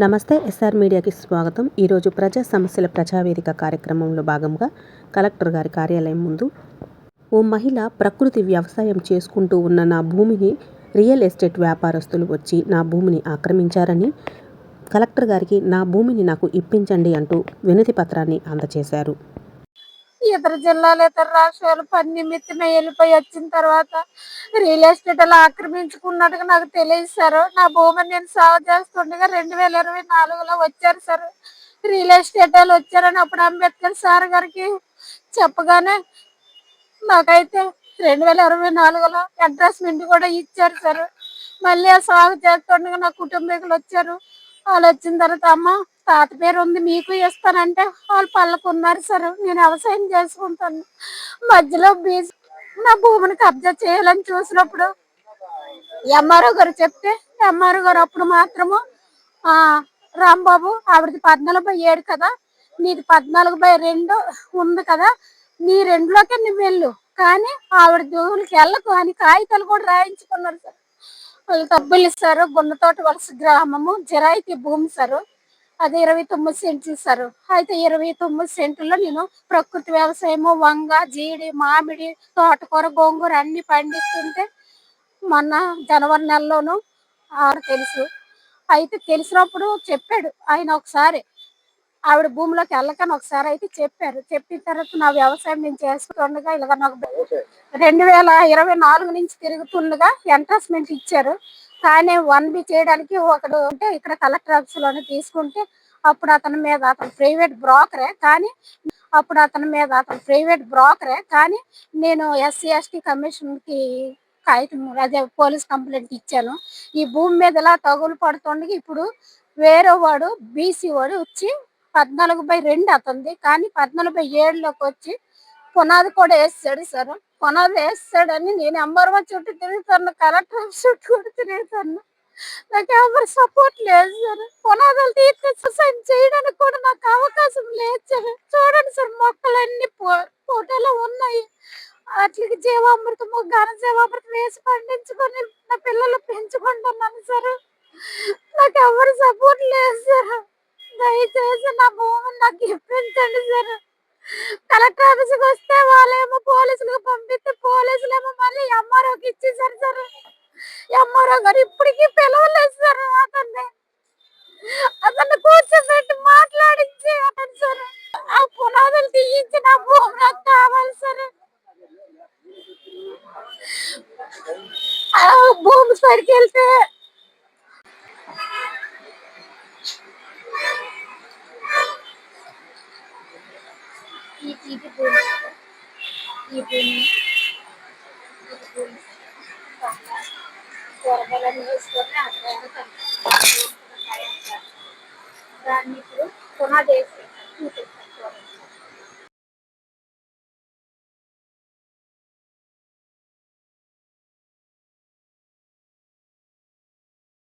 నమస్తే. ఎస్ఆర్ మీడియాకి స్వాగతం. ఈరోజు ప్రజా సమస్యల ప్రజావేదిక కార్యక్రమంలో భాగంగా కలెక్టర్ గారి కార్యాలయం ముందు ఓ మహిళ ప్రకృతి వ్యవసాయం చేసుకుంటూ ఉన్న నా భూమిని రియల్ ఎస్టేట్ వ్యాపారస్తులు వచ్చి నా భూమిని ఆక్రమించారని కలెక్టర్ గారికి నా భూమిని నాకు ఇప్పించండి అంటూ వినతి పత్రాన్ని అందజేశారు. ఇతర జిల్లాలు ఇతర రాష్ట్రాలు పని నిమిత్తమై వెళ్ళిపోయి వచ్చిన తర్వాత రియల్ ఎస్టేట్ అలా ఆక్రమించుకున్నట్టుగా నాకు తెలియదు సార్. నా భూమిని నేను సాగు చేస్తుండగా 2024లో వచ్చారు సార్. రియల్ ఎస్టేట్ వాళ్ళు వచ్చారని అప్పుడు అంబేద్కర్ సార్ గారికి చెప్పగానే నాకైతే 2024లో అడ్రస్మెంట్ కూడా ఇచ్చారు సార్. మళ్ళీ ఆ సాగు చేస్తుండగా నా కుటుంబీకులు వచ్చారు. వాళ్ళు వచ్చిన తర్వాత అమ్మ తాత పేరు ఉంది మీకు ఇస్తానంటే వాళ్ళు పళ్ళకున్నారు సార్. నేను వ్యవసాయం చేసుకుంటాను. మధ్యలో బీచ్ నా భూమిని కబ్జా చేయాలని చూసినప్పుడు ఎంఆర్ఓ గారు చెప్తే ఎంఆర్ఓ గారు అప్పుడు మాత్రము రాంబాబు ఆవిడది 14/7 కదా, నీది 14/2 ఉంది కదా, నీ 2లోకి నువ్వు వెళ్ళు, కానీ ఆవిడ జోలికి వెళ్ళకు అని కాగితాలు కూడా రాయించుకున్నారు సార్. వాళ్ళు డబ్బులు ఇస్తారు. గున్నతోట వలస గ్రామము జిరాయితీ భూమి సార్. అది 29 సెంట్లు సార్. అయితే 29 సెంట్లలో నేను ప్రకృతి వ్యవసాయము వంగ జీడి మామిడి తోటకూర గోంగూర అన్ని పండిస్తుంటే మొన్న జనవరి నెలలోను తెలుసు. అయితే తెలిసినప్పుడు చెప్పాడు ఆయన ఒకసారి, ఆవిడ భూమిలోకి వెళ్ళకని ఒకసారి అయితే చెప్పారు. చెప్పిన తర్వాత నా వ్యవసాయం నేను చేసుకుంటుండగా ఇలాగ నాకు 2024 నుంచి తిరుగుతుండగా ఎంట్రస్మెంట్ ఇచ్చారు. కానీ 1B చేయడానికి ఒకడు అంటే ఇక్కడ కలెక్టర్ ఆఫీస్ లోనే తీసుకుంటే అప్పుడు అతని మీద అతను ప్రైవేట్ బ్రోకరే కానీ నేను SC ST కమిషన్ కి కాగితం అదే పోలీస్ కంప్లైంట్ ఇచ్చాను. ఈ భూమి మీద ఇలా తగులు పడుతుండగా ఇప్పుడు వేరే వాడు BC వాడు వచ్చి 14/2 అతనిది, కానీ 14/7లోకి వచ్చి పునాది కూడా వేసాడు సార్. పునాది వేస్తాడని నేను ఎంఆర్ఓ చుట్టూ తిరుగుతాను, కలెక్టర్ చుట్టూ కూడా తిరుగుతాను. నాకు ఎవరు సపోర్ట్ లేదు సార్. పునాదులు తీర్చి సొసైటీ చేయడానికి కూడా నాకు అవకాశం లేదు సార్. చూడండి సార్, మొక్కలన్నీ ఫోటోలో ఉన్నాయి. వాటికి జీవామృతము ఘన జీవామృతం వేసి పండించుకొని నా పిల్లలు పెంచుకుంటున్నాను సార్. నాకు ఎవరు సపోర్ట్ లేదు సార్. దయచేసి నా భూమిని నాకు ఇప్పించండి సార్. కలెక్టర్ ఆఫీస్కి వస్తే వాళ్ళేమో పోలీసులకు పంపిస్తే పోలీసులేమో మళ్ళీ ఎంఆర్ఓకి ఇచ్చేసారు సార్. ఎంఆర్ఓ గారు ఇప్పటికీ పిలవలేదు సార్. అతన్ని కూర్చోబెట్టి మాట్లాడించి సార్ ఆ పునాదులు తీయించి నా భూమి నాకు కావాలి సార్. ఆ భూమి సరికి వెళ్తే కూరగాయలను వేసుకొని దాన్ని ఇప్పుడు పునాది వేసి